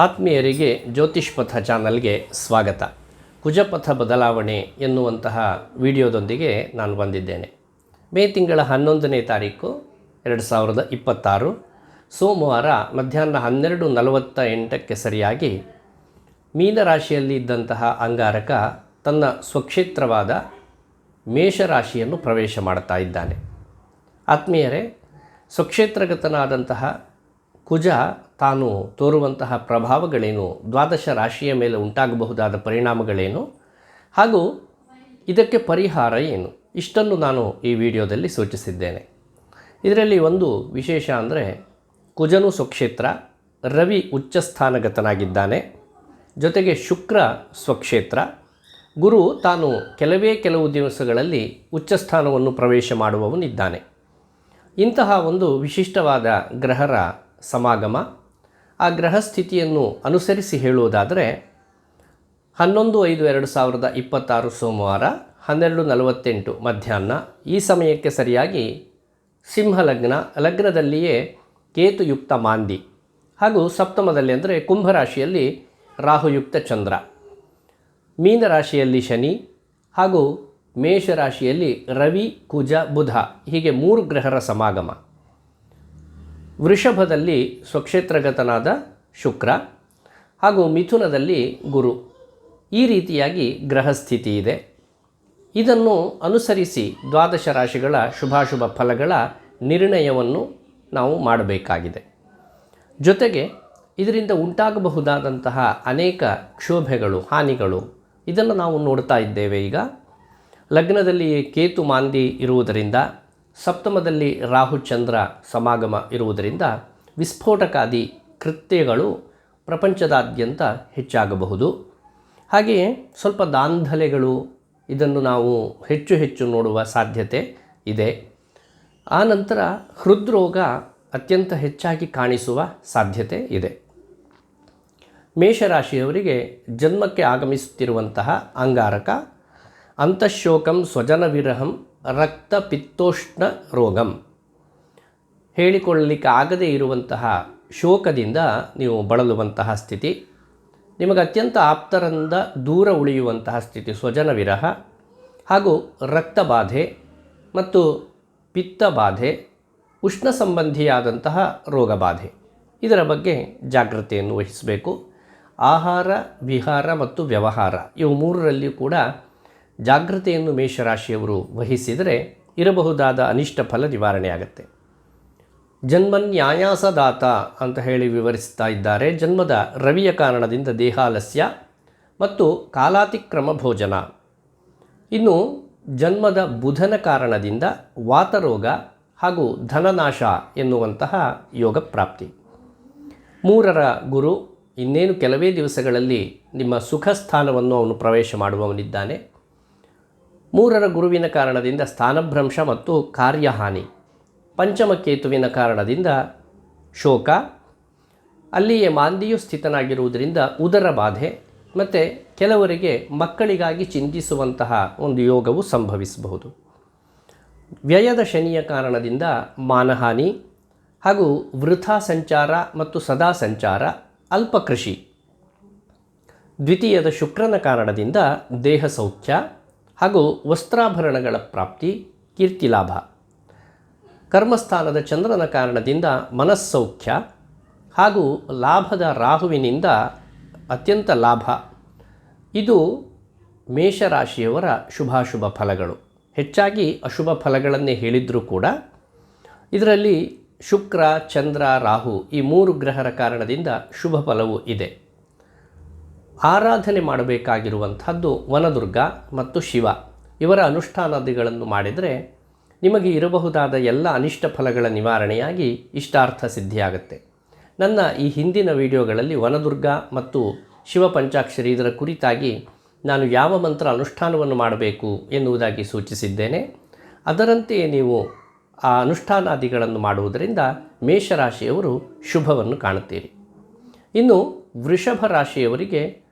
ಆತ್ಮೀಯರಿಗೆ ಜ್ಯೋತಿಷ್ಪಥ ಚಾನಲ್ಗೆ ಸ್ವಾಗತ. ಕುಜಪಥ ಬದಲಾವಣೆ ಎನ್ನುವಂತಹ ವಿಡಿಯೋದೊಂದಿಗೆ ನಾನು ಬಂದಿದ್ದೇನೆ. ಮೇ ತಿಂಗಳ 11ನೇ ತಾರೀಕು 2026 ಸೋಮವಾರ ಮಧ್ಯಾಹ್ನ 12:48ಕ್ಕೆ ಸರಿಯಾಗಿ ಮೀನರಾಶಿಯಲ್ಲಿ ಇದ್ದಂತಹ ಅಂಗಾರಕ ತನ್ನ ಸ್ವಕ್ಷೇತ್ರವಾದ ಮೇಷರಾಶಿಯನ್ನು ಪ್ರವೇಶ ಮಾಡ್ತಾ ಇದ್ದಾನೆ. ಆತ್ಮೀಯರೇ, ಸ್ವಕ್ಷೇತ್ರಗತನಾದಂತಹ ಕುಜ ತಾನು ತೋರುವಂತಹ ಪ್ರಭಾವಗಳೇನು, ದ್ವಾದಶ ರಾಶಿಯ ಮೇಲೆ ಉಂಟಾಗಬಹುದಾದ ಪರಿಣಾಮಗಳೇನು ಹಾಗೂ ಇದಕ್ಕೆ ಪರಿಹಾರ ಏನು, ಇಷ್ಟನ್ನು ನಾನು ಈ ವಿಡಿಯೋದಲ್ಲಿ ಸೂಚಿಸಿದ್ದೇನೆ. ಇದರಲ್ಲಿ ಒಂದು ವಿಶೇಷ ಅಂದರೆ ಕುಜನು ಸ್ವಕ್ಷೇತ್ರ, ರವಿ ಉಚ್ಚಸ್ಥಾನಗತನಾಗಿದ್ದಾನೆ, ಜೊತೆಗೆ ಶುಕ್ರ ಸ್ವಕ್ಷೇತ್ರ, ಗುರು ತಾನು ಕೆಲವು ದಿವಸಗಳಲ್ಲಿ ಉಚ್ಚಸ್ಥಾನವನ್ನು ಪ್ರವೇಶ ಮಾಡುವವನಿದ್ದಾನೆ. ಇಂತಹ ಒಂದು ವಿಶಿಷ್ಟವಾದ ಗ್ರಹರ ಸಮಾಗಮ, ಆ ಗ್ರಹ ಸ್ಥಿತಿಯನ್ನು ಅನುಸರಿಸಿ ಹೇಳುವುದಾದರೆ 11/5/2026 ಸೋಮವಾರ 12:48 ಮಧ್ಯಾಹ್ನ ಈ ಸಮಯಕ್ಕೆ ಸರಿಯಾಗಿ ಸಿಂಹ ಲಗ್ನದಲ್ಲಿಯೇ ಕೇತುಯುಕ್ತ ಮಾಂದಿ ಹಾಗೂ ಸಪ್ತಮದಲ್ಲಿ ಅಂದರೆ ಕುಂಭರಾಶಿಯಲ್ಲಿ ರಾಹುಯುಕ್ತ ಚಂದ್ರ, ಮೀನರಾಶಿಯಲ್ಲಿ ಶನಿ ಹಾಗೂ ಮೇಷರಾಶಿಯಲ್ಲಿ ರವಿ ಕುಜ ಬುಧ, ಹೀಗೆ 3 ಗ್ರಹರ ಸಮಾಗಮ. ವೃಷಭದಲ್ಲಿ ಸ್ವಕ್ಷೇತ್ರಗತನಾದ ಶುಕ್ರ ಹಾಗೂ ಮಿಥುನದಲ್ಲಿ ಗುರು, ಈ ರೀತಿಯಾಗಿ ಗ್ರಹ ಸ್ಥಿತಿ ಇದೆ. ಇದನ್ನು ಅನುಸರಿಸಿ ದ್ವಾದಶ ರಾಶಿಗಳ ಶುಭಾಶುಭ ಫಲಗಳ ನಿರ್ಣಯವನ್ನು ನಾವು ಮಾಡಬೇಕಾಗಿದೆ. ಜೊತೆಗೆ ಇದರಿಂದ ಉಂಟಾಗಬಹುದಾದಂತಹ ಅನೇಕ ಕ್ಷೋಭೆಗಳು, ಹಾನಿಗಳು, ಇದನ್ನು ನಾವು ನೋಡ್ತಾ ಇದ್ದೇವೆ. ಈಗ ಲಗ್ನದಲ್ಲಿ ಕೇತು ಮಾಂದಿ ಇರುವುದರಿಂದ, ಸಪ್ತಮದಲ್ಲಿ ರಾಹುಚಂದ್ರ ಸಮಾಗಮ ಇರುವುದರಿಂದ ವಿಸ್ಫೋಟಕಾದಿ ಕೃತ್ಯಗಳು ಪ್ರಪಂಚದಾದ್ಯಂತ ಹೆಚ್ಚಾಗಬಹುದು. ಹಾಗೆಯೇ ಸ್ವಲ್ಪ ದಾಂಧಲೆಗಳು, ಇದನ್ನು ನಾವು ಹೆಚ್ಚು ನೋಡುವ ಸಾಧ್ಯತೆ ಇದೆ. ಆನಂತರ ಹೃದ್ರೋಗ ಅತ್ಯಂತ ಹೆಚ್ಚಾಗಿ ಕಾಣಿಸುವ ಸಾಧ್ಯತೆ ಇದೆ. ಮೇಷರಾಶಿಯವರಿಗೆ ಜನ್ಮಕ್ಕೆ ಆಗಮಿಸುತ್ತಿರುವಂತಹ ಅಂಗಾರಕ ಅಂತಃಶೋಕಂ ಸ್ವಜನ ವಿರಹಂ ರಕ್ತ ಪಿತ್ತೋಷ್ಣ ರೋಗಂ, ಹೇಳಿಕೊಳ್ಳಲಿಕ್ಕೆ ಆಗದೇ ಇರುವಂತಹ ಶೋಕದಿಂದ ನೀವು ಬಳಲುವಂತಹ ಸ್ಥಿತಿ, ನಿಮಗೆ ಅತ್ಯಂತ ಆಪ್ತರಿಂದ ದೂರ ಉಳಿಯುವಂತಹ ಸ್ಥಿತಿ, ಸ್ವಜನ ವಿರಹ ಹಾಗೂ ರಕ್ತಬಾಧೆ ಮತ್ತು ಪಿತ್ತಬಾಧೆ, ಉಷ್ಣ ಸಂಬಂಧಿಯಾದಂತಹ ರೋಗಬಾಧೆ, ಇದರ ಬಗ್ಗೆ ಜಾಗೃತೆಯನ್ನು ವಹಿಸಬೇಕು. ಆಹಾರ, ವಿಹಾರ ಮತ್ತು ವ್ಯವಹಾರ ಇವು 3ರಲ್ಲಿಯೂ ಕೂಡ ಜಾಗೃತೆಯನ್ನು ಮೇಷರಾಶಿಯವರು ವಹಿಸಿದರೆ ಇರಬಹುದಾದ ಅನಿಷ್ಟ ಫಲ ನಿವಾರಣೆ ಆಗುತ್ತೆ. ಜನ್ಮನ್ಯಾಯಾಸದಾತ ಅಂತ ಹೇಳಿ ವಿವರಿಸ್ತಾ ಇದ್ದಾರೆ. ಜನ್ಮದ ರವಿಯ ಕಾರಣದಿಂದ ದೇಹಾಲಸ್ಯ ಮತ್ತು ಕಾಲಾತಿಕ್ರಮ ಭೋಜನ. ಇನ್ನು ಜನ್ಮದ ಬುಧನ ಕಾರಣದಿಂದ ವಾತರೋಗ ಹಾಗೂ ಧನನಾಶ ಎನ್ನುವಂತಹ ಯೋಗ ಪ್ರಾಪ್ತಿ. 3ರ ಗುರು ಇನ್ನೇನು ಕೆಲವೇ ದಿವಸಗಳಲ್ಲಿ ನಿಮ್ಮ ಸುಖ ಸ್ಥಾನವನ್ನು ಅವನು ಪ್ರವೇಶ ಮಾಡುವವನಿದ್ದಾನೆ. 3ರ ಗುರುವಿನ ಕಾರಣದಿಂದ ಸ್ಥಾನಭ್ರಂಶ ಮತ್ತು ಕಾರ್ಯಹಾನಿ. ಪಂಚಮ ಕೇತುವಿನ ಕಾರಣದಿಂದ ಶೋಕ, ಅಲ್ಲಿಯೇ ಮಾಂದಿಯು ಸ್ಥಿತನಾಗಿರುವುದರಿಂದ ಉದರ ಬಾಧೆ ಮತ್ತು ಕೆಲವರಿಗೆ ಮಕ್ಕಳಿಗಾಗಿ ಚಿಂತಿಸುವಂತಹ ಒಂದು ಯೋಗವು ಸಂಭವಿಸಬಹುದು. ವ್ಯಯದ ಶನಿಯ ಕಾರಣದಿಂದ ಮಾನಹಾನಿ ಹಾಗೂ ವೃಥಾ ಸಂಚಾರ ಮತ್ತು ಸದಾ ಸಂಚಾರ, ಅಲ್ಪ ಕೃಷಿ. ದ್ವಿತೀಯದ ಶುಕ್ರನ ಕಾರಣದಿಂದ ದೇಹ ಸೌಖ್ಯ ಹಾಗೂ ವಸ್ತ್ರಾಭರಣಗಳ ಪ್ರಾಪ್ತಿ, ಕೀರ್ತಿಲಾಭ. ಕರ್ಮಸ್ಥಾನದ ಚಂದ್ರನ ಕಾರಣದಿಂದ ಮನಸ್ಸೌಖ್ಯ ಹಾಗೂ ಲಾಭದ ರಾಹುವಿನಿಂದ ಅತ್ಯಂತ ಲಾಭ. ಇದು ಮೇಷರಾಶಿಯವರ ಶುಭಾಶುಭ ಫಲಗಳು. ಹೆಚ್ಚಾಗಿ ಅಶುಭ ಫಲಗಳನ್ನೇ ಹೇಳಿದರೂ ಕೂಡ ಇದರಲ್ಲಿ ಶುಕ್ರ, ಚಂದ್ರ, ರಾಹು ಈ 3 ಗ್ರಹರ ಕಾರಣದಿಂದ ಶುಭ ಫಲವೂ ಇದೆ. ಆರಾಧನೆ ಮಾಡಬೇಕಾಗಿರುವಂಥದ್ದು ವನದುರ್ಗ ಮತ್ತು ಶಿವ, ಇವರ ಅನುಷ್ಠಾನಾದಿಗಳನ್ನು ಮಾಡಿದರೆ ನಿಮಗೆ ಇರಬಹುದಾದ ಎಲ್ಲ ಅನಿಷ್ಟ ಫಲಗಳ ನಿವಾರಣೆಯಾಗಿ ಇಷ್ಟಾರ್ಥ ಸಿದ್ಧಿಯಾಗುತ್ತೆ. ನನ್ನ ಈ ಹಿಂದಿನ ವಿಡಿಯೋಗಳಲ್ಲಿ ವನದುರ್ಗ ಮತ್ತು ಶಿವ ಪಂಚಾಕ್ಷರಿ ಇದರ ಕುರಿತಾಗಿ ನಾನು ಯಾವ ಮಂತ್ರ ಅನುಷ್ಠಾನವನ್ನು ಮಾಡಬೇಕು ಎನ್ನುವುದಾಗಿ ಸೂಚಿಸಿದ್ದೇನೆ. ಅದರಂತೆಯೇ ನೀವು ಆ ಅನುಷ್ಠಾನಾದಿಗಳನ್ನು ಮಾಡುವುದರಿಂದ ಮೇಷರಾಶಿಯವರು ಶುಭವನ್ನು ಕಾಣುತ್ತೀರಿ. ಇನ್ನು ವೃಷಭ ರಾಶಿಯವರಿಗೆ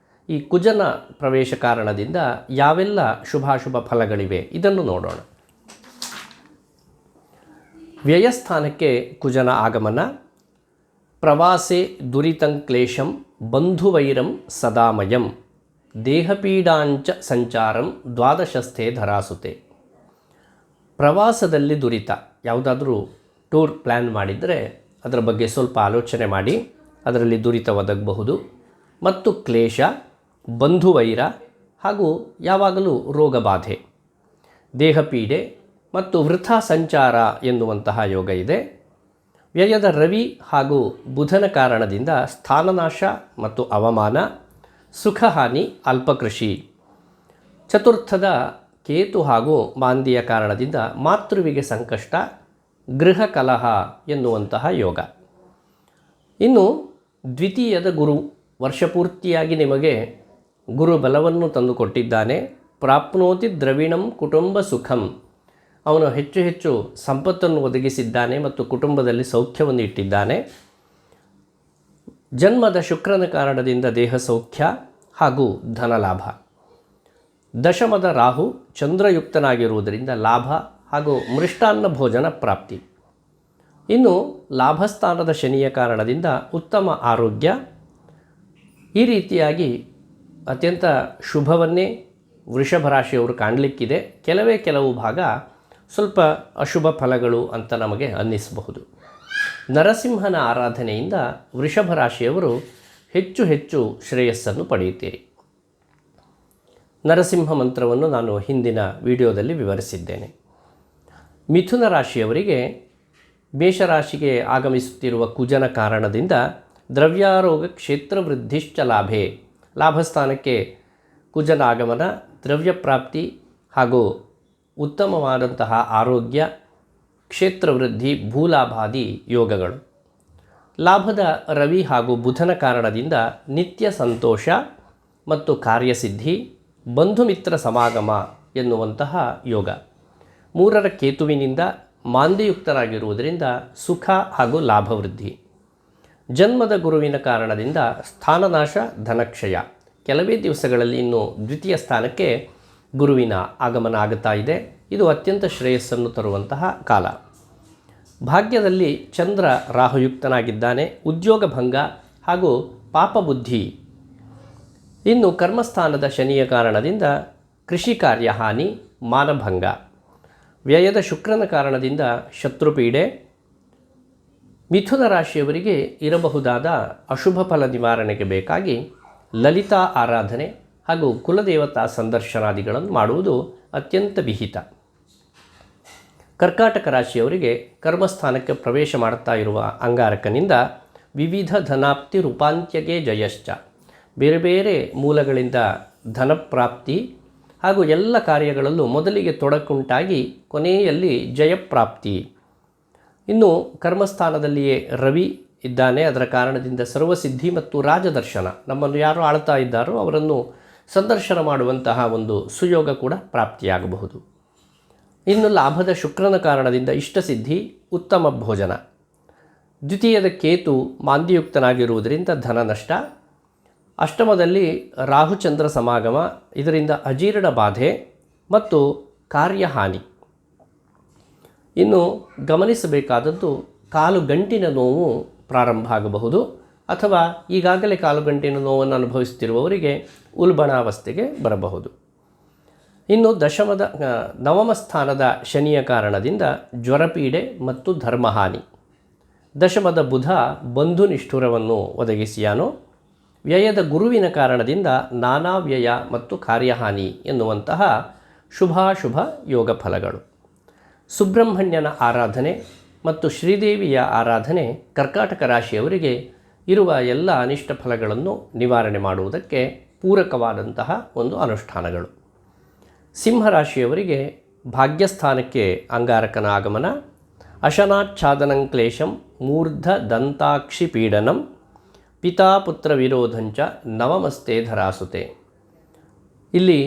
ಈ ಕುಜನ ಪ್ರವೇಶ ಕಾರಣದಿಂದ ಯಾವೆಲ್ಲ ಶುಭಾಶುಭ ಫಲಗಳಿವೆ ಇದನ್ನು ನೋಡೋಣ. ವ್ಯಯಸ್ಥಾನಕ್ಕೆ ಕುಜನ ಆಗಮನ, ಪ್ರವಾಸೆ ದುರಿತಂಕ್ಲೇಶಂ ಬಂಧುವೈರಂ ಸದಾಮಯಂ ದೇಹಪೀಡಾಂಚ ಸಂಚಾರಂ ದ್ವಾದಶಸ್ಥೆ ಧರಾಸುತೆ. ಪ್ರವಾಸದಲ್ಲಿ ದುರಿತ, ಯಾವುದಾದ್ರೂ ಟೂರ್ ಪ್ಲ್ಯಾನ್ ಮಾಡಿದರೆ ಅದರ ಬಗ್ಗೆ ಸ್ವಲ್ಪ ಆಲೋಚನೆ ಮಾಡಿ, ಅದರಲ್ಲಿ ದುರಿತ ಒದಗಬಹುದು. ಮತ್ತು ಕ್ಲೇಶ, ಬಂಧುವೈರ ಹಾಗೂ ಯಾವಾಗಲೂ ರೋಗಬಾಧೆ, ದೇಹಪೀಡೆ ಮತ್ತು ವೃಥಾ ಸಂಚಾರ ಎನ್ನುವಂತಹ ಯೋಗ ಇದೆ. ವ್ಯಯದ ರವಿ ಹಾಗೂ ಬುಧನ ಕಾರಣದಿಂದ ಸ್ಥಾನನಾಶ ಮತ್ತು ಅವಮಾನ, ಸುಖಹಾನಿ, ಅಲ್ಪಕೃಷಿ. ಚತುರ್ಥದ ಕೇತು ಹಾಗೂ ಮಾಂದಿಯ ಕಾರಣದಿಂದ ಮಾತೃವಿಗೆ ಸಂಕಷ್ಟ, ಗೃಹ ಕಲಹ ಎನ್ನುವಂತಹ ಯೋಗ. ಇನ್ನು ದ್ವಿತೀಯದ ಗುರು ವರ್ಷಪೂರ್ತಿಯಾಗಿ ನಿಮಗೆ ಗುರು ಬಲವನ್ನು ತಂದುಕೊಟ್ಟಿದ್ದಾನೆ. ಪ್ರಾಪ್ನೋತಿ ದ್ರವಿಣಂ ಕುಟುಂಬ ಸುಖಂ, ಅವನು ಹೆಚ್ಚು ಹೆಚ್ಚು ಸಂಪತ್ತನ್ನು ಒದಗಿಸಿದ್ದಾನೆ ಮತ್ತು ಕುಟುಂಬದಲ್ಲಿ ಸೌಖ್ಯವನ್ನು ಇಟ್ಟಿದ್ದಾನೆ. ಜನ್ಮದ ಶುಕ್ರನ ಕಾರಣದಿಂದ ದೇಹ ಸೌಖ್ಯ ಹಾಗೂ ಧನಲಾಭ. ದಶಮದ ರಾಹು ಚಂದ್ರಯುಕ್ತನಾಗಿರುವುದರಿಂದ ಲಾಭ ಹಾಗೂ ಮೃಷ್ಟಾನ್ನ ಭೋಜನ ಪ್ರಾಪ್ತಿ. ಇನ್ನು ಲಾಭಸ್ಥಾನದ ಶನಿಯ ಕಾರಣದಿಂದ ಉತ್ತಮ ಆರೋಗ್ಯ. ಈ ರೀತಿಯಾಗಿ ಅತ್ಯಂತ ಶುಭವನ್ನೇ ವೃಷಭ ರಾಶಿಯವರು ಕಾಣಲಿಕ್ಕಿದೆ. ಕೆಲವು ಭಾಗ ಸ್ವಲ್ಪ ಅಶುಭ ಫಲಗಳು ಅಂತ ನಮಗೆ ಅನ್ನಿಸಬಹುದು. ನರಸಿಂಹನ ಆರಾಧನೆಯಿಂದ ವೃಷಭ ರಾಶಿಯವರು ಹೆಚ್ಚು ಹೆಚ್ಚು ಶ್ರೇಯಸ್ಸನ್ನು ಪಡೆಯುತ್ತೀರಿ. ನರಸಿಂಹ ಮಂತ್ರವನ್ನು ನಾನು ಹಿಂದಿನ ವಿಡಿಯೋದಲ್ಲಿ ವಿವರಿಸಿದ್ದೇನೆ. ಮಿಥುನ ರಾಶಿಯವರಿಗೆ ಮೇಷರಾಶಿಗೆ ಆಗಮಿಸುತ್ತಿರುವ ಕುಜನ ಕಾರಣದಿಂದ ದ್ರವ್ಯಾರೋಗ ಕ್ಷೇತ್ರ ವೃದ್ಧಿಶ್ಚ ಲಾಭೆ. ಲಾಭಸ್ಥಾನಕ್ಕೆ ಕುಜನ ಆಗಮನ, ದ್ರವ್ಯ ಪ್ರಾಪ್ತಿ ಹಾಗೂ ಉತ್ತಮವಾದಂತಹ ಆರೋಗ್ಯ, ಕ್ಷೇತ್ರ ವೃದ್ಧಿ, ಭೂಲಾಭಾದಿ ಯೋಗಗಳು. ಲಾಭದ ರವಿ ಹಾಗೂ ಬುಧನ ಕಾರಣದಿಂದ ನಿತ್ಯ ಸಂತೋಷ ಮತ್ತು ಕಾರ್ಯಸಿದ್ಧಿ, ಬಂಧುಮಿತ್ರ ಸಮಾಗಮ ಎನ್ನುವಂತಹ ಯೋಗ. ಮೂರರ ಕೇತುವಿನಿಂದ ಮಾಂದ್ಯಯುಕ್ತರಾಗಿರುವುದರಿಂದ ಸುಖ ಹಾಗೂ ಲಾಭವೃದ್ಧಿ. ಜನ್ಮದ ಗುರುವಿನ ಕಾರಣದಿಂದ ಸ್ಥಾನನಾಶ, ಧನಕ್ಷಯ. ಕೆಲವೇ ದಿವಸಗಳಲ್ಲಿ ಇನ್ನು ದ್ವಿತೀಯ ಸ್ಥಾನಕ್ಕೆ ಗುರುವಿನ ಆಗಮನ ಆಗುತ್ತಾ ಇದೆ. ಇದು ಅತ್ಯಂತ ಶ್ರೇಯಸ್ಸನ್ನು ತರುವಂತಹ ಕಾಲ. ಭಾಗ್ಯದಲ್ಲಿ ಚಂದ್ರ ರಾಹುಯುಕ್ತನಾಗಿದ್ದಾನೆ, ಉದ್ಯೋಗ ಭಂಗ ಹಾಗೂ ಪಾಪಬುದ್ಧಿ. ಇನ್ನು ಕರ್ಮಸ್ಥಾನದ ಶನಿಯ ಕಾರಣದಿಂದ ಕೃಷಿ ಕಾರ್ಯ ಹಾನಿ, ಮಾನಭಂಗ. ವ್ಯಯದ ಶುಕ್ರನ ಕಾರಣದಿಂದ ಶತ್ರುಪೀಡೆ. ಮಿಥುನ ರಾಶಿಯವರಿಗೆ ಇರಬಹುದಾದ ಅಶುಭ ಫಲ ನಿವಾರಣೆಗೆ ಬೇಕಾಗಿ ಲಲಿತಾ ಆರಾಧನೆ ಹಾಗೂ ಕುಲದೇವತಾ ಸಂದರ್ಶನಾದಿಗಳನ್ನು ಮಾಡುವುದು ಅತ್ಯಂತ ವಿಹಿತ. ಕರ್ಕಾಟಕ ರಾಶಿಯವರಿಗೆ ಕರ್ಮಸ್ಥಾನಕ್ಕೆ ಪ್ರವೇಶ ಮಾಡುತ್ತಾ ಇರುವ ಅಂಗಾರಕನಿಂದ ವಿವಿಧ ಧನಾಪ್ತಿ ರೂಪಾಂತ್ಯಗೆ ಜಯಶ್ಚ. ಬೇರೆ ಬೇರೆ ಮೂಲಗಳಿಂದ ಧನಪ್ರಾಪ್ತಿ ಹಾಗೂ ಎಲ್ಲ ಕಾರ್ಯಗಳಲ್ಲೂ ಮೊದಲಿಗೆ ತೊಡಕುಂಟಾಗಿ ಕೊನೆಯಲ್ಲಿ ಜಯಪ್ರಾಪ್ತಿ. ಇನ್ನು ಕರ್ಮಸ್ಥಾನದಲ್ಲಿಯೇ ರವಿ ಇದ್ದಾನೆ. ಅದರ ಕಾರಣದಿಂದ ಸರ್ವಸಿದ್ಧಿ ಮತ್ತು ರಾಜದರ್ಶನ. ನಮ್ಮನ್ನು ಯಾರು ಆಳ್ತಾ ಇದ್ದಾರೋ ಅವರನ್ನು ಸಂದರ್ಶನ ಮಾಡುವಂತಹ ಒಂದು ಸುಯೋಗ ಕೂಡ ಪ್ರಾಪ್ತಿಯಾಗಬಹುದು. ಇನ್ನು ಲಾಭದ ಶುಕ್ರನ ಕಾರಣದಿಂದ ಇಷ್ಟಸಿದ್ಧಿ, ಉತ್ತಮ ಭೋಜನ. ದ್ವಿತೀಯದ ಕೇತು ಮಾಂದ್ಯಯುಕ್ತನಾಗಿರುವುದರಿಂದ ಧನ ನಷ್ಟ. ಅಷ್ಟಮದಲ್ಲಿ ರಾಹುಚಂದ್ರ ಸಮಾಗಮ, ಇದರಿಂದ ಅಜೀರ್ಣ ಬಾಧೆ ಮತ್ತು ಕಾರ್ಯಹಾನಿ. ಇನ್ನು ಗಮನಿಸಬೇಕಾದದ್ದು ಕಾಲುಗಂಟಿನ ನೋವು ಪ್ರಾರಂಭ ಆಗಬಹುದು, ಅಥವಾ ಈಗಾಗಲೇ ಕಾಲುಗಂಟಿನ ನೋವನ್ನು ಅನುಭವಿಸುತ್ತಿರುವವರಿಗೆ ಉಲ್ಬಣಾವಸ್ಥೆಗೆ ಬರಬಹುದು. ಇನ್ನು ನವಮ ಸ್ಥಾನದ ಶನಿಯ ಕಾರಣದಿಂದ ಜ್ವರಪೀಡೆ ಮತ್ತು ಧರ್ಮಹಾನಿ. ದಶಮದ ಬುಧ ಬಂಧು ನಿಷ್ಠುರವನ್ನು ಒದಗಿಸಿಯಾನು. ವ್ಯಯದ ಗುರುವಿನ ಕಾರಣದಿಂದ ನಾನಾ ವ್ಯಯ ಮತ್ತು ಕಾರ್ಯಹಾನಿ ಎನ್ನುವಂತಹ ಶುಭಾಶುಭ ಯೋಗ ಫಲಗಳು. ಸುಬ್ರಹ್ಮಣ್ಯನ ಆರಾಧನೆ ಮತ್ತು ಶ್ರೀದೇವಿಯ ಆರಾಧನೆ ಕರ್ಕಾಟಕ ರಾಶಿಯವರಿಗೆ ಇರುವ ಎಲ್ಲ ಅನಿಷ್ಟ ಫಲಗಳನ್ನು ನಿವಾರಣೆ ಮಾಡುವುದಕ್ಕೆ ಪೂರಕವಾದಂತಹ ಒಂದು ಅನುಷ್ಠಾನಗಳು. ಸಿಂಹರಾಶಿಯವರಿಗೆ ಭಾಗ್ಯಸ್ಥಾನಕ್ಕೆ ಅಂಗಾರಕನ ಆಗಮನ, ಅಶನಾಚ್ಛಾದನಂ ಕ್ಲೇಶಂ, ಮೂರ್ಧ ದಂತಾಕ್ಷಿ ಪೀಡನಂ, ಪಿತಾಪುತ್ರ ವಿರೋಧಂಚ ನವಮಸ್ತೆ ಧರಾಸುತೆ. ಇಲ್ಲಿ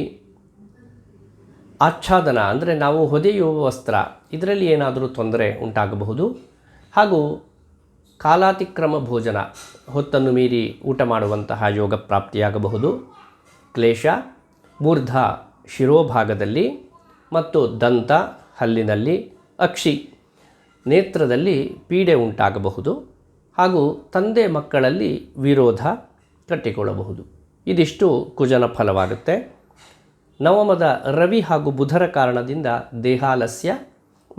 ಆಚ್ಛಾದನ ಅಂದರೆ ನಾವು ಹೊದೆಯುವ ವಸ್ತ್ರ, ಇದರಲ್ಲಿ ಏನಾದರೂ ತೊಂದರೆ ಉಂಟಾಗಬಹುದು. ಹಾಗೂ ಕಾಲಾತಿಕ್ರಮ ಭೋಜನ, ಹೊತ್ತನ್ನು ಮೀರಿ ಊಟ ಮಾಡುವಂತಹ ಯೋಗ ಪ್ರಾಪ್ತಿಯಾಗಬಹುದು. ಕ್ಲೇಶ ಮೂರ್ಧ ಶಿರೋಭಾಗದಲ್ಲಿ ಮತ್ತು ದಂತ ಹಲ್ಲಿನಲ್ಲಿ, ಅಕ್ಷಿ ನೇತ್ರದಲ್ಲಿ ಪೀಡೆ ಉಂಟಾಗಬಹುದು. ಹಾಗೂ ತಂದೆ ಮಕ್ಕಳಲ್ಲಿ ವಿರೋಧ ಕಟ್ಟಿಕೊಳ್ಳಬಹುದು. ಇದಿಷ್ಟು ಕುಜನ ಫಲವಾಗುತ್ತೆ. ನವಮದ ರವಿ ಹಾಗೂ ಬುಧರ ಕಾರಣದಿಂದ ದೇಹಾಲಸ್ಯ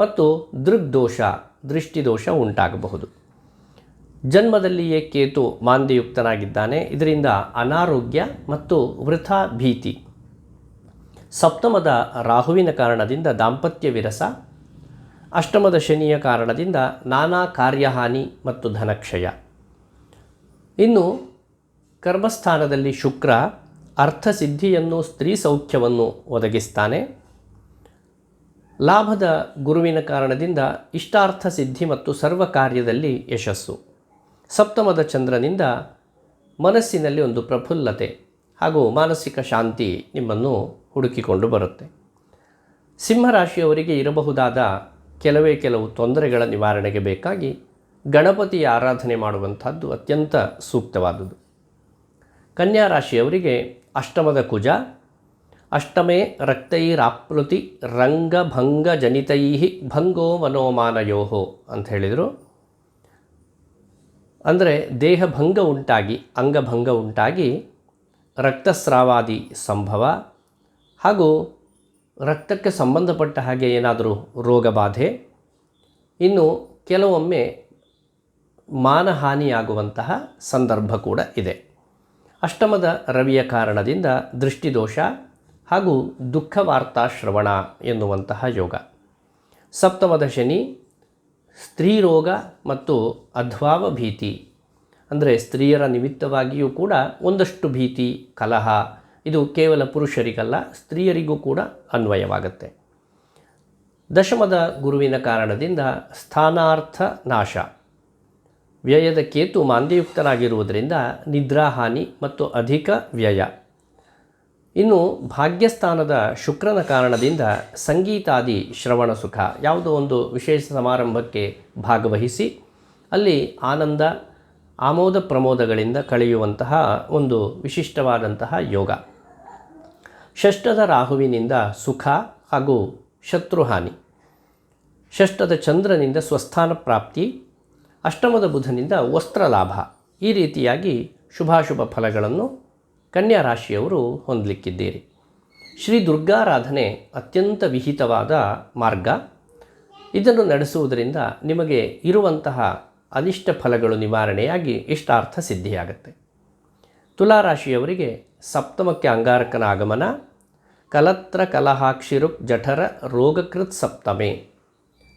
ಮತ್ತು ದೃಗ್ದೋಷ ದೃಷ್ಟಿದೋಷ ಉಂಟಾಗಬಹುದು. ಜನ್ಮದಲ್ಲಿಯೇ ಕೇತು ಮಾಂದ್ಯಯುಕ್ತನಾಗಿದ್ದಾನೆ. ಇದರಿಂದ ಅನಾರೋಗ್ಯ ಮತ್ತು ವೃಥಾ ಭೀತಿ. ಸಪ್ತಮದ ರಾಹುವಿನ ಕಾರಣದಿಂದ ದಾಂಪತ್ಯ ವಿರಸ. ಅಷ್ಟಮದ ಶನಿಯ ಕಾರಣದಿಂದ ನಾನಾ ಕಾರ್ಯಹಾನಿ ಮತ್ತು ಧನಕ್ಷಯ. ಇನ್ನು ಕರ್ಮಸ್ಥಾನದಲ್ಲಿ ಶುಕ್ರ ಅರ್ಥಸಿದ್ಧಿಯನ್ನು ಸ್ತ್ರೀ ಸೌಖ್ಯವನ್ನು ಒದಗಿಸ್ತಾನೆ. ಲಾಭದ ಗುರುವಿನ ಕಾರಣದಿಂದ ಇಷ್ಟಾರ್ಥ ಸಿದ್ಧಿ ಮತ್ತು ಸರ್ವ ಕಾರ್ಯದಲ್ಲಿ ಯಶಸ್ಸು. ಸಪ್ತಮದ ಚಂದ್ರನಿಂದ ಮನಸ್ಸಿನಲ್ಲಿ ಒಂದು ಪ್ರಫುಲ್ಲತೆ ಹಾಗೂ ಮಾನಸಿಕ ಶಾಂತಿ ನಿಮ್ಮನ್ನು ಹುಡುಕಿಕೊಂಡು ಬರುತ್ತೆ. ಸಿಂಹರಾಶಿಯವರಿಗೆ ಇರಬಹುದಾದ ಕೆಲವು ತೊಂದರೆಗಳ ನಿವಾರಣೆಗೆ ಬೇಕಾಗಿ ಗಣಪತಿಯ ಆರಾಧನೆ ಮಾಡುವಂಥದ್ದು ಅತ್ಯಂತ ಸೂಕ್ತವಾದುದು. ಕನ್ಯಾ ರಾಶಿಯವರಿಗೆ ಅಷ್ಟಮದ ಕುಜ ಅಷ್ಟಮೇ ರಕ್ತೈರಾಪ್ಲುತಿ ರಂಗಭಂಗ ಜನಿತೈ ಭಂಗೋ ಮನೋಮಾನಯೋಹೋ ಅಂತ ಹೇಳಿದರು. ಅಂದರೆ ದೇಹಭಂಗ ಉಂಟಾಗಿ ಅಂಗಭಂಗ ಉಂಟಾಗಿ ರಕ್ತಸ್ರಾವಾದಿ ಸಂಭವ ಹಾಗೂ ರಕ್ತಕ್ಕೆ ಸಂಬಂಧಪಟ್ಟ ಹಾಗೆ ಏನಾದರೂ ರೋಗಬಾಧೆ, ಇನ್ನು ಕೆಲವೊಮ್ಮೆ ಮಾನಹಾನಿಯಾಗುವಂತಹ ಸಂದರ್ಭ ಕೂಡ ಇದೆ. ಅಷ್ಟಮದ ರವಿಯ ಕಾರಣದಿಂದ ದೃಷ್ಟಿದೋಷ ಹಾಗೂ ದುಃಖವಾರ್ತಾ ಶ್ರವಣ ಎನ್ನುವಂತಹ ಯೋಗ. ಸಪ್ತಮದ ಶನಿ ಸ್ತ್ರೀ ರೋಗ ಮತ್ತು ಅಧ್ವಾವ ಭೀತಿ, ಅಂದರೆ ಸ್ತ್ರೀಯರ ನಿಮಿತ್ತವಾಗಿಯೂ ಕೂಡ ಒಂದಷ್ಟು ಭೀತಿ ಕಲಹ, ಇದು ಕೇವಲ ಪುರುಷರಿಗಲ್ಲ ಸ್ತ್ರೀಯರಿಗೂ ಕೂಡ ಅನ್ವಯವಾಗುತ್ತೆ. ದಶಮದ ಗುರುವಿನ ಕಾರಣದಿಂದ ಸ್ಥಾನಾರ್ಥ ನಾಶ. ವ್ಯಯದ ಕೇತು ಮಾಂದ್ಯಯುಕ್ತನಾಗಿರುವುದರಿಂದ ನಿದ್ರಾಹಾನಿ ಮತ್ತು ಅಧಿಕ ವ್ಯಯ. ಇನ್ನು ಭಾಗ್ಯಸ್ಥಾನದ ಶುಕ್ರನ ಕಾರಣದಿಂದ ಸಂಗೀತಾದಿ ಶ್ರವಣ ಸುಖ. ಯಾವುದೋ ಒಂದು ವಿಶೇಷ ಸಮಾರಂಭಕ್ಕೆ ಭಾಗವಹಿಸಿ ಅಲ್ಲಿ ಆನಂದ ಆಮೋದ ಪ್ರಮೋದಗಳಿಂದ ಕಳೆಯುವಂತಹ ಒಂದು ವಿಶಿಷ್ಟವಾದಂತಹ ಯೋಗ. ಷಷ್ಠದ ರಾಹುವಿನಿಂದ ಸುಖ ಹಾಗೂ ಶತ್ರುಹಾನಿ. ಷಷ್ಠದ ಚಂದ್ರನಿಂದ ಸ್ವಸ್ಥಾನ ಪ್ರಾಪ್ತಿ. ಅಷ್ಟಮದ ಬುಧನಿಂದ ವಸ್ತ್ರ ಲಾಭ. ಈ ರೀತಿಯಾಗಿ ಶುಭಾಶುಭ ಫಲಗಳನ್ನು ಕನ್ಯಾ ರಾಶಿಯವರು ಹೊಂದಲಿಕ್ಕಿದ್ದೀರಿ. ಶ್ರೀ ದುರ್ಗಾರಾಧನೆ ಅತ್ಯಂತ ವಿಹಿತವಾದ ಮಾರ್ಗ. ಇದನ್ನು ನಡೆಸುವುದರಿಂದ ನಿಮಗೆ ಇರುವಂತಹ ಅನಿಷ್ಟ ಫಲಗಳು ನಿವಾರಣೆಯಾಗಿ ಇಷ್ಟಾರ್ಥ ಸಿದ್ಧಿಯಾಗುತ್ತೆ. ತುಲಾರಾಶಿಯವರಿಗೆ ಸಪ್ತಮಕ್ಕೆ ಅಂಗಾರಕನ ಆಗಮನ. ಕಲತ್ರ ಕಲಹಾಕ್ಷಿರುಕ್ ಜಠರ ರೋಗಕೃತ್ ಸಪ್ತಮೆ.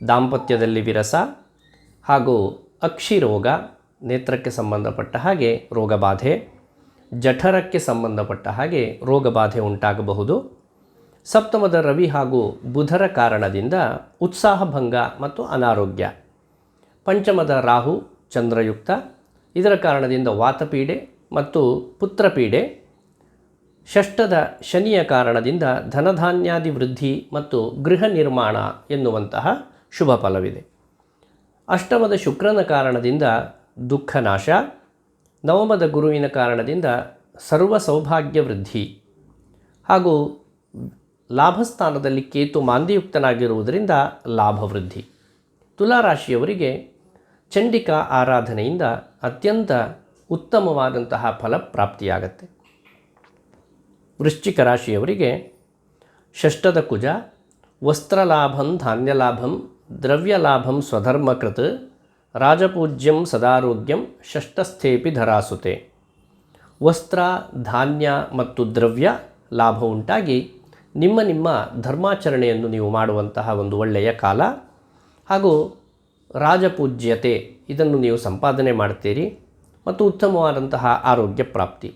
ದಾಂಪತ್ಯದಲ್ಲಿ ವಿರಸ ಹಾಗೂ ಅಕ್ಷಿರೋಗ, ನೇತ್ರಕ್ಕೆ ಸಂಬಂಧಪಟ್ಟ ಹಾಗೆ ರೋಗಬಾಧೆ, ಜಠರಕ್ಕೆ ಸಂಬಂಧಪಟ್ಟ ಹಾಗೆ ರೋಗಬಾಧೆ ಉಂಟಾಗಬಹುದು. ಸಪ್ತಮದ ರವಿ ಹಾಗೂ ಬುಧರ ಕಾರಣದಿಂದ ಉತ್ಸಾಹಭಂಗ ಮತ್ತು ಅನಾರೋಗ್ಯ. ಪಂಚಮದ ರಾಹು ಚಂದ್ರಯುಕ್ತ, ಇದರ ಕಾರಣದಿಂದ ವಾತಪೀಡೆ ಮತ್ತು ಪುತ್ರಪೀಡೆ. ಷಷ್ಠದ ಶನಿಯ ಕಾರಣದಿಂದ ಧನಧಾನ್ಯಾದಿ ವೃದ್ಧಿ ಮತ್ತು ಗೃಹ ನಿರ್ಮಾಣ ಎನ್ನುವಂತಹ ಶುಭ ಫಲವಿದೆ. ಅಷ್ಟಮದ ಶುಕ್ರನ ಕಾರಣದಿಂದ ದುಃಖ ನಾಶ. ನವಮದ ಗುರುವಿನ ಕಾರಣದಿಂದ ಸರ್ವ ಸೌಭಾಗ್ಯ ವೃದ್ಧಿ ಹಾಗೂ ಲಾಭಸ್ಥಾನದಲ್ಲಿ ಕೇತು ಮಾಂದ್ಯಯುಕ್ತನಾಗಿರುವುದರಿಂದ ಲಾಭ ವೃದ್ಧಿ. ತುಲಾರಾಶಿಯವರಿಗೆ ಚಂಡಿಕಾ ಆರಾಧನೆಯಿಂದ ಅತ್ಯಂತ ಉತ್ತಮವಾದಂತಹ ಫಲ ಪ್ರಾಪ್ತಿಯಾಗತ್ತೆ. ವೃಶ್ಚಿಕ ರಾಶಿಯವರಿಗೆ ಷಷ್ಠದ ಕುಜ ವಸ್ತ್ರಲಾಭಂ ಧಾನ್ಯಲಾಭಂ ದ್ರವ್ಯಲಾಭಂ ಸ್ವಧರ್ಮಕೃತ್ ರಾಜಪೂಜ್ಯಂ ಸದಾರೋಗ್ಯಂ ಷಷ್ಠಸ್ಥೇಪಿ ಧರಾಸುತೆ. ವಸ್ತ್ರ ಧಾನ್ಯ ಮತ್ತು ದ್ರವ್ಯ ಲಾಭ ಉಂಟಾಗಿ ನಿಮ್ಮ ಧರ್ಮಾಚರಣೆಯನ್ನು ನೀವು ಮಾಡುವಂತಹ ಒಂದು ಒಳ್ಳೆಯ ಕಾಲ ಹಾಗೂ ರಾಜಪೂಜ್ಯತೆ ಇದನ್ನು ನೀವು ಸಂಪಾದನೆ ಮಾಡ್ತೀರಿ ಮತ್ತು ಉತ್ತಮವಾದಂತಹ ಆರೋಗ್ಯ ಪ್ರಾಪ್ತಿ.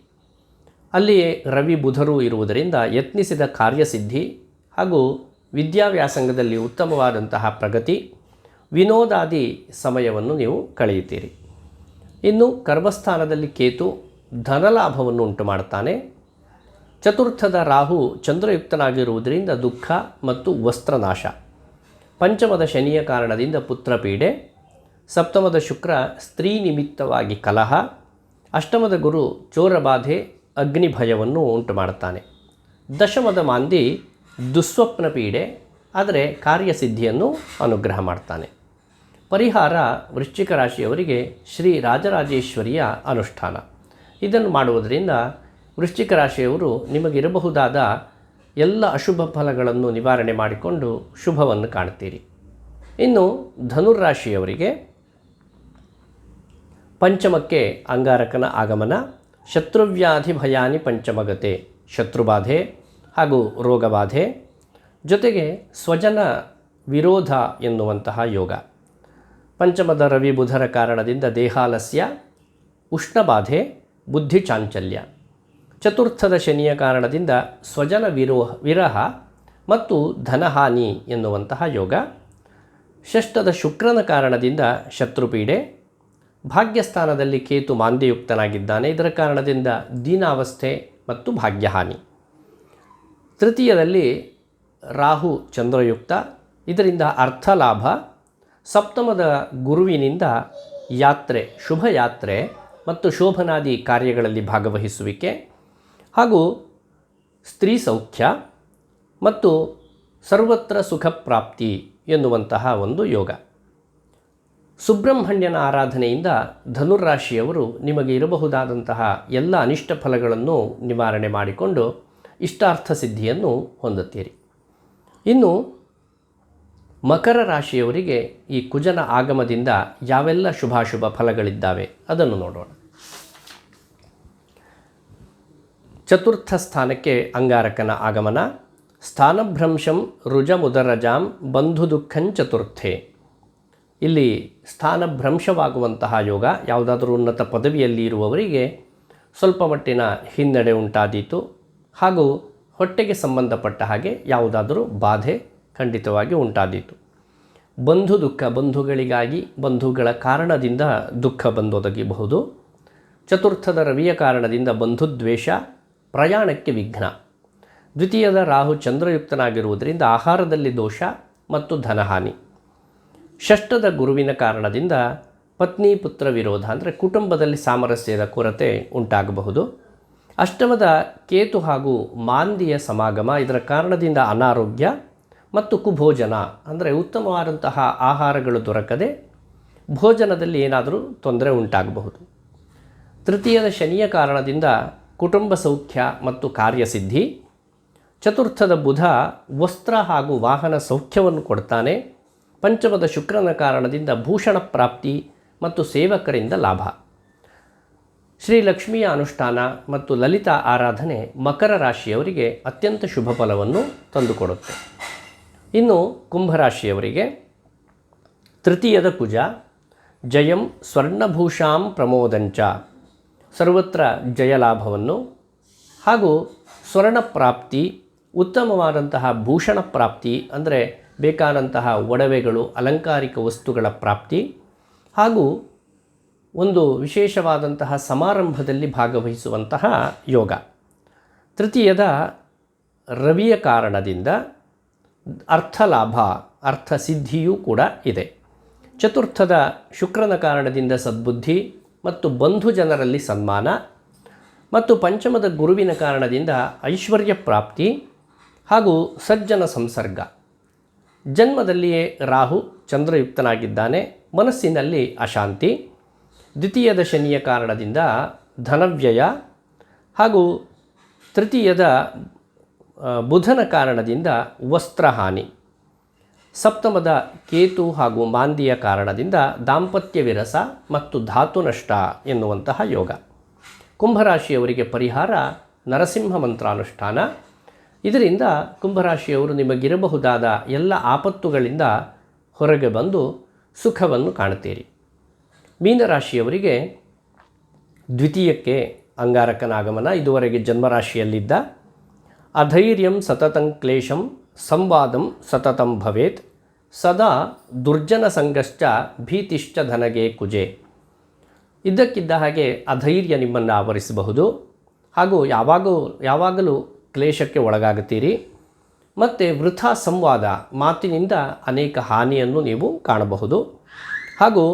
ಅಲ್ಲಿಯೇ ರವಿ ಬುಧರು ಇರುವುದರಿಂದ ಯತ್ನಿಸಿದ ಕಾರ್ಯಸಿದ್ಧಿ ಹಾಗೂ ವಿದ್ಯಾವ್ಯಾಸಂಗದಲ್ಲಿ ಉತ್ತಮವಾದಂತಹ ಪ್ರಗತಿ, ವಿನೋದಾದಿ ಸಮಯವನ್ನು ನೀವು ಕಳೆಯುತ್ತೀರಿ. ಇನ್ನು ಕರ್ಮಸ್ಥಾನದಲ್ಲಿ ಕೇತು ಧನಲಾಭವನ್ನು ಉಂಟು ಮಾಡ್ತಾನೆ. ಚತುರ್ಥದ ರಾಹು ಚಂದ್ರಯುಕ್ತನಾಗಿರುವುದರಿಂದ ದುಃಖ ಮತ್ತು ವಸ್ತ್ರನಾಶ. ಪಂಚಮದ ಶನಿಯ ಕಾರಣದಿಂದ ಪುತ್ರಪೀಡೆ. ಸಪ್ತಮದ ಶುಕ್ರ ಸ್ತ್ರೀ ನಿಮಿತ್ತವಾಗಿ ಕಲಹ. ಅಷ್ಟಮದ ಗುರು ಚೋರಬಾಧೆ ಅಗ್ನಿಭಯವನ್ನು ಉಂಟು ಮಾಡುತ್ತಾನೆ. ದಶಮದ ಮಾಂದಿ ದುಸ್ವಪ್ನ ಪೀಡೆ, ಆದರೆ ಕಾರ್ಯಸಿದ್ಧಿಯನ್ನು ಅನುಗ್ರಹ ಮಾಡ್ತಾನೆ. ಪರಿಹಾರ ವೃಶ್ಚಿಕ ರಾಶಿಯವರಿಗೆ ಶ್ರೀ ರಾಜರಾಜೇಶ್ವರಿಯ ಅನುಷ್ಠಾನ. ಇದನ್ನು ಮಾಡುವುದರಿಂದ ವೃಶ್ಚಿಕ ರಾಶಿಯವರು ನಿಮಗಿರಬಹುದಾದ ಎಲ್ಲ ಅಶುಭ ಫಲಗಳನ್ನು ನಿವಾರಣೆ ಮಾಡಿಕೊಂಡು ಶುಭವನ್ನು ಕಾಣ್ತೀರಿ. ಇನ್ನು ಧನುರ್ರಾಶಿಯವರಿಗೆ ಪಂಚಮಕ್ಕೆ ಅಂಗಾರಕನ ಆಗಮನ, ಶತ್ರುವ್ಯಾಧಿ ಭಯಾನಿ ಪಂಚಮಗತೆ, ಶತ್ರುಬಾಧೆ ಹಾಗೂ ರೋಗಬಾಧೆ, ಜೊತೆಗೆ ಸ್ವಜನ ವಿರೋಧ ಎನ್ನುವಂತಹ ಯೋಗ. ಪಂಚಮದ ರವಿ ಬುಧರ ಕಾರಣದಿಂದ ದೇಹಾಲಸ್ಯ, ಉಷ್ಣಬಾಧೆ, ಬುದ್ಧಿ ಚಾಂಚಲ್ಯ. ಚತುರ್ಥದ ಶನಿಯ ಕಾರಣದಿಂದ ಸ್ವಜನ ವಿರಹ ಮತ್ತು ಧನಹಾನಿ ಎನ್ನುವಂತಹ ಯೋಗ. ಷಷ್ಠದ ಶುಕ್ರನ ಕಾರಣದಿಂದ ಶತ್ರುಪೀಡೆ. ಭಾಗ್ಯಸ್ಥಾನದಲ್ಲಿ ಕೇತು ಮಾಂದ್ಯಯುಕ್ತನಾಗಿದ್ದಾನೆ, ಇದರ ಕಾರಣದಿಂದ ದೀನಾವಸ್ಥೆ ಮತ್ತು ಭಾಗ್ಯಹಾನಿ. ತೃತೀಯದಲ್ಲಿ ರಾಹು ಚಂದ್ರಯುಕ್ತ, ಇದರಿಂದ ಅರ್ಥಲಾಭ. ಸಪ್ತಮದ ಗುರುವಿನಿಂದ ಯಾತ್ರೆ, ಶುಭ ಯಾತ್ರೆ ಮತ್ತು ಶೋಭನಾದಿ ಕಾರ್ಯಗಳಲ್ಲಿ ಭಾಗವಹಿಸುವಿಕೆ ಹಾಗೂ ಸ್ತ್ರೀ ಸೌಖ್ಯ ಮತ್ತು ಸರ್ವತ್ರ ಸುಖ ಪ್ರಾಪ್ತಿ ಎನ್ನುವಂತಹ ಒಂದು ಯೋಗ. ಸುಬ್ರಹ್ಮಣ್ಯನ ಆರಾಧನೆಯಿಂದ ಧನುರ್ರಾಶಿಯವರು ನಿಮಗೆ ಇರಬಹುದಾದಂತಹ ಎಲ್ಲ ಅನಿಷ್ಟ ಫಲಗಳನ್ನು ನಿವಾರಣೆ ಮಾಡಿಕೊಂಡು ಇಷ್ಟಾರ್ಥ ಸಿದ್ಧಿಯನ್ನು ಹೊಂದುತ್ತೀರಿ. ಇನ್ನು ಮಕರ ರಾಶಿಯವರಿಗೆ ಈ ಕುಜನ ಆಗಮದಿಂದ ಯಾವೆಲ್ಲ ಶುಭಾಶುಭ ಫಲಗಳಿದ್ದಾವೆ ಅದನ್ನು ನೋಡೋಣ. ಚತುರ್ಥ ಸ್ಥಾನಕ್ಕೆ ಅಂಗಾರಕನ ಆಗಮನ, ಸ್ಥಾನಭ್ರಂಶಂ ರುಜಮುದರಜಾಂ ಬಂಧು ದುಃಖಂ ಚತುರ್ಥೆ. ಇಲ್ಲಿ ಸ್ಥಾನಭ್ರಂಶವಾಗುವಂತಹ ಯೋಗ. ಯಾವುದಾದರೂ ಉನ್ನತ ಪದವಿಯಲ್ಲಿ ಇರುವವರಿಗೆ ಸ್ವಲ್ಪ ಮಟ್ಟಿನ ಹಿನ್ನಡೆ ಉಂಟಾದೀತು ಹಾಗೂ ಹೊಟ್ಟೆಗೆ ಸಂಬಂಧಪಟ್ಟ ಹಾಗೆ ಯಾವುದಾದರೂ ಬಾಧೆ ಖಂಡಿತವಾಗಿ ಉಂಟಾದೀತು. ಬಂಧು ದುಃಖ, ಬಂಧುಗಳಿಗಾಗಿ ಬಂಧುಗಳ ಕಾರಣದಿಂದ ದುಃಖ ಬಂದೊದಗಬಹುದು. ಚತುರ್ಥದ ರವಿಯ ಕಾರಣದಿಂದ ಬಂಧುದ್ವೇಷ, ಪ್ರಯಾಣಕ್ಕೆ ವಿಘ್ನ. ದ್ವಿತೀಯದ ರಾಹು ಚಂದ್ರಯುಕ್ತನಾಗಿರುವುದರಿಂದ ಆಹಾರದಲ್ಲಿ ದೋಷ ಮತ್ತು ಧನಹಾನಿ. ಷಷ್ಠದ ಗುರುವಿನ ಕಾರಣದಿಂದ ಪತ್ನಿ ಪುತ್ರ ವಿರೋಧ, ಅಂದರೆ ಕುಟುಂಬದಲ್ಲಿ ಸಾಮರಸ್ಯದ ಕೊರತೆ ಉಂಟಾಗಬಹುದು. ಅಷ್ಟಮದ ಕೇತು ಹಾಗೂ ಮಾಂದಿಯ ಸಮಾಗಮ, ಇದರ ಕಾರಣದಿಂದ ಅನಾರೋಗ್ಯ ಮತ್ತು ಕುಭೋಜನ, ಅಂದರೆ ಉತ್ತಮವಾದಂತಹ ಆಹಾರಗಳು ದೊರಕದೆ ಭೋಜನದಲ್ಲಿ ಏನಾದರೂ ತೊಂದರೆ ಉಂಟಾಗಬಹುದು. ತೃತೀಯದ ಶನಿಯ ಕಾರಣದಿಂದ ಕುಟುಂಬ ಸೌಖ್ಯ ಮತ್ತು ಕಾರ್ಯಸಿದ್ಧಿ. ಚತುರ್ಥದ ಬುಧ ವಸ್ತ್ರ ಹಾಗೂ ವಾಹನ ಸೌಖ್ಯವನ್ನು ಕೊಡ್ತಾನೆ. ಪಂಚಮದ ಶುಕ್ರನ ಕಾರಣದಿಂದ ಭೂಷಣ ಪ್ರಾಪ್ತಿ ಮತ್ತು ಸೇವಕರಿಂದ ಲಾಭ. ಶ್ರೀ ಲಕ್ಷ್ಮಿಯ ಅನುಷ್ಠಾನ ಮತ್ತು ಲಲಿತಾ ಆರಾಧನೆ ಮಕರ ರಾಶಿಯವರಿಗೆ ಅತ್ಯಂತ ಶುಭ ಫಲವನ್ನು ತಂದುಕೊಡುತ್ತೆ. ಇನ್ನು ಕುಂಭರಾಶಿಯವರಿಗೆ ತೃತೀಯದ ಕುಜ, ಜಯಂ ಸ್ವರ್ಣಭೂಷಾಂ ಪ್ರಮೋದಂಚ, ಸರ್ವತ್ರ ಜಯಲಾಭವನ್ನು ಹಾಗೂ ಸ್ವರ್ಣ ಪ್ರಾಪ್ತಿ, ಉತ್ತಮವಾದಂತಹ ಭೂಷಣ ಪ್ರಾಪ್ತಿ, ಅಂದರೆ ಬೇಕಾದಂತಹ ಒಡವೆಗಳು, ಅಲಂಕಾರಿಕ ವಸ್ತುಗಳ ಪ್ರಾಪ್ತಿ ಹಾಗೂ ಒಂದು ವಿಶೇಷವಾದಂತಹ ಸಮಾರಂಭದಲ್ಲಿ ಭಾಗವಹಿಸುವಂತಹ ಯೋಗ. ತೃತೀಯದ ರವಿಯ ಕಾರಣದಿಂದ ಅರ್ಥಲಾಭ, ಅರ್ಥಸಿದ್ಧಿಯೂ ಕೂಡ ಇದೆ. ಚತುರ್ಥದ ಶುಕ್ರನ ಕಾರಣದಿಂದ ಸದ್ಬುದ್ಧಿ ಮತ್ತು ಬಂಧು ಜನರಲ್ಲಿ ಸನ್ಮಾನ ಮತ್ತು ಪಂಚಮದ ಗುರುವಿನ ಕಾರಣದಿಂದ ಐಶ್ವರ್ಯ ಪ್ರಾಪ್ತಿ ಹಾಗೂ ಸಜ್ಜನ ಸಂಸರ್ಗ. ಜನ್ಮದಲ್ಲಿಯೇ ರಾಹು ಚಂದ್ರಯುಕ್ತನಾಗಿದ್ದಾನೆ, ಮನಸ್ಸಿನಲ್ಲಿ ಅಶಾಂತಿ. ದ್ವಿತೀಯದ ಶನಿಯ ಕಾರಣದಿಂದ ಧನವ್ಯಯ ಹಾಗೂ ತೃತೀಯದ ಬುಧನ ಕಾರಣದಿಂದ ವಸ್ತ್ರಹಾನಿ. ಸಪ್ತಮದ ಕೇತು ಹಾಗೂ ಮಾಂದಿಯ ಕಾರಣದಿಂದ ದಾಂಪತ್ಯ ವಿರಸ ಮತ್ತು ಧಾತು ನಷ್ಟ ಎನ್ನುವಂತಹ ಯೋಗ. ಕುಂಭರಾಶಿಯವರಿಗೆ ಪರಿಹಾರ ನರಸಿಂಹ ಮಂತ್ರಾನುಷ್ಠಾನ. ಇದರಿಂದ ಕುಂಭರಾಶಿಯವರು ನಿಮಗಿರಬಹುದಾದ ಎಲ್ಲ ಆಪತ್ತುಗಳಿಂದ ಹೊರಗೆ ಬಂದು ಸುಖವನ್ನು ಕಾಣುತ್ತೀರಿ. ಮೀನರಾಶಿಯವರಿಗೆ ದ್ವಿತೀಯಕ್ಕೆ ಅಂಗಾರಕನ ಆಗಮನ. ಇದುವರೆಗೆ ಜನ್ಮರಾಶಿಯಲ್ಲಿದ್ದ ಅಧೈರ್ಯಂ ಸತತಂ ಕ್ಲೇಶಂ ಸಂವಾದಂ ಸತತಂ ಭವೇತ್ ಸದಾ ದುರ್ಜನ ಸಂಗಶ್ಚ ಭೀತಿಶ್ಚ ಧನಗೆ ಕುಜೆ. ಇದ್ದಕ್ಕಿದ್ದ ಹಾಗೆ ಅಧೈರ್ಯ ನಿಮ್ಮನ್ನು ಆವರಿಸಬಹುದು ಹಾಗೂ ಯಾವಾಗಲೂ ಕ್ಲೇಶಕ್ಕೆ ಒಳಗಾಗುತ್ತೀರಿ ಮತ್ತು ವೃಥಾ ಸಂವಾದ, ಮಾತಿನಿಂದ ಅನೇಕ ಹಾನಿಯನ್ನು ನೀವು ಕಾಣಬಹುದು ಹಾಗೂ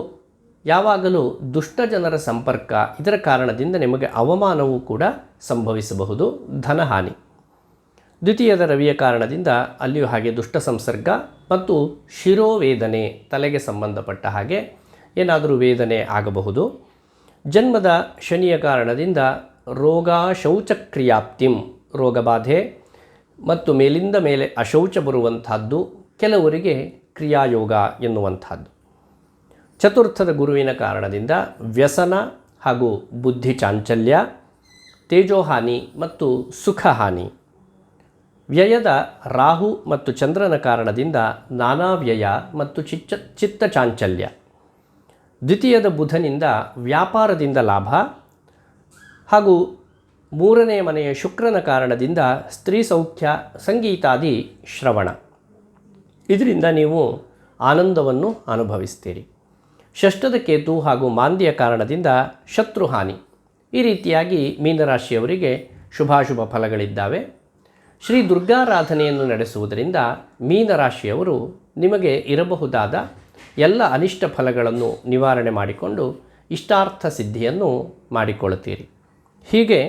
ಯಾವಾಗಲೂ ದುಷ್ಟ ಜನರ ಸಂಪರ್ಕ, ಇದರ ಕಾರಣದಿಂದ ನಿಮಗೆ ಅವಮಾನವೂ ಕೂಡ ಸಂಭವಿಸಬಹುದು, ಧನಹಾನಿ. ದ್ವಿತೀಯದ ರವಿಯ ಕಾರಣದಿಂದ ಅಲ್ಲಿಯೂ ಹಾಗೆ ದುಷ್ಟ ಸಂಸರ್ಗ ಮತ್ತು ಶಿರೋವೇದನೆ, ತಲೆಗೆ ಸಂಬಂಧಪಟ್ಟ ಹಾಗೆ ಏನಾದರೂ ವೇದನೆ ಆಗಬಹುದು. ಜನ್ಮದ ಶನಿಯ ಕಾರಣದಿಂದ ರೋಗ ಶೌಚಕ್ರಿಯಾಪ್ತಿಂ, ರೋಗಬಾಧೆ ಮತ್ತು ಮೇಲಿಂದ ಮೇಲೆ ಅಶೌಚ ಬರುವಂತಹದ್ದು, ಕೆಲವರಿಗೆ ಕ್ರಿಯಾಯೋಗ ಎನ್ನುವಂಥದ್ದು. ಚತುರ್ಥದ ಗುರುವಿನ ಕಾರಣದಿಂದ ವ್ಯಸನ ಹಾಗೂ ಬುದ್ಧಿ ಚಾಂಚಲ್ಯ, ತೇಜೋಹಾನಿ ಮತ್ತು ಸುಖಹಾನಿ. ವ್ಯಯದ ರಾಹು ಮತ್ತು ಚಂದ್ರನ ಕಾರಣದಿಂದ ನಾನಾ ವ್ಯಯ ಮತ್ತು ಚಿತ್ತ ಚಾಂಚಲ್ಯ. ದ್ವಿತೀಯದ ಬುಧನಿಂದ ವ್ಯಾಪಾರದಿಂದ ಲಾಭ ಹಾಗೂ ಮೂರನೇ ಮನೆಯ ಶುಕ್ರನ ಕಾರಣದಿಂದ ಸ್ತ್ರೀ ಸೌಖ್ಯ, ಸಂಗೀತಾದಿ ಶ್ರವಣ. ಇದರಿಂದ ನೀವು ಆನಂದವನ್ನು ಅನುಭವಿಸ್ತೀರಿ. ಷಷ್ಠದ ಕೇತು ಹಾಗೂ ಮಾಂದ್ಯ ಕಾರಣದಿಂದ ಶತ್ರುಹಾನಿ. ಈ ರೀತಿಯಾಗಿ ಮೀನರಾಶಿಯವರಿಗೆ ಶುಭಾಶುಭ ಫಲಗಳಿದ್ದಾವೆ. ಶ್ರೀ ದುರ್ಗಾರಾಧನೆಯನ್ನು ನಡೆಸುವುದರಿಂದ ಮೀನರಾಶಿಯವರು ನಿಮಗೆ ಇರಬಹುದಾದ ಎಲ್ಲ ಅನಿಷ್ಟ ಫಲಗಳನ್ನು ನಿವಾರಣೆ ಮಾಡಿಕೊಂಡು ಇಷ್ಟಾರ್ಥ ಸಿದ್ಧಿಯನ್ನು ಮಾಡಿಕೊಳ್ಳುತ್ತೀರಿ. ಹೀಗೆ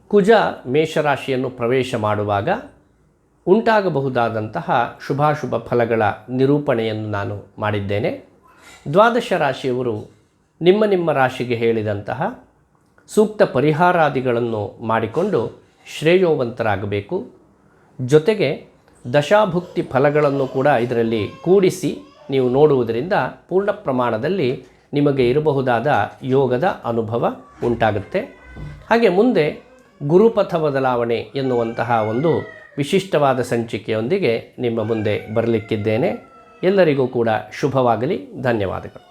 ಕುಜ ಮೇಷರಾಶಿಯನ್ನು ಪ್ರವೇಶ ಮಾಡುವಾಗ ಉಂಟಾಗಬಹುದಾದಂತಹ ಶುಭಾಶುಭ ಫಲಗಳ ನಿರೂಪಣೆಯನ್ನು ನಾನು ಮಾಡಿದ್ದೇನೆ. ದ್ವಾದಶ ರಾಶಿಯವರು ನಿಮ್ಮ ನಿಮ್ಮ ರಾಶಿಗೆ ಹೇಳಿದಂತಹ ಸೂಕ್ತ ಪರಿಹಾರಾದಿಗಳನ್ನು ಮಾಡಿಕೊಂಡು ಶ್ರೇಯೋವಂತರಾಗಬೇಕು. ಜೊತೆಗೆ ದಶಾಭುಕ್ತಿ ಫಲಗಳನ್ನು ಕೂಡ ಇದರಲ್ಲಿ ಕೂಡಿಸಿ ನೀವು ನೋಡುವುದರಿಂದ ಪೂರ್ಣ ಪ್ರಮಾಣದಲ್ಲಿ ನಿಮಗೆ ಇರಬಹುದಾದ ಯೋಗದ ಅನುಭವ ಉಂಟಾಗುತ್ತೆ. ಹಾಗೆ ಮುಂದೆ ಗುರುಪಥ ಬದಲಾವಣೆ ಎನ್ನುವಂತಹ ಒಂದು ವಿಶಿಷ್ಟವಾದ ಸಂಚಿಕೆಯೊಂದಿಗೆ ನಿಮ್ಮ ಮುಂದೆ ಬರಲಿಕ್ಕಿದ್ದೇನೆ. ಎಲ್ಲರಿಗೂ ಕೂಡ ಶುಭವಾಗಲಿ. ಧನ್ಯವಾದಗಳು.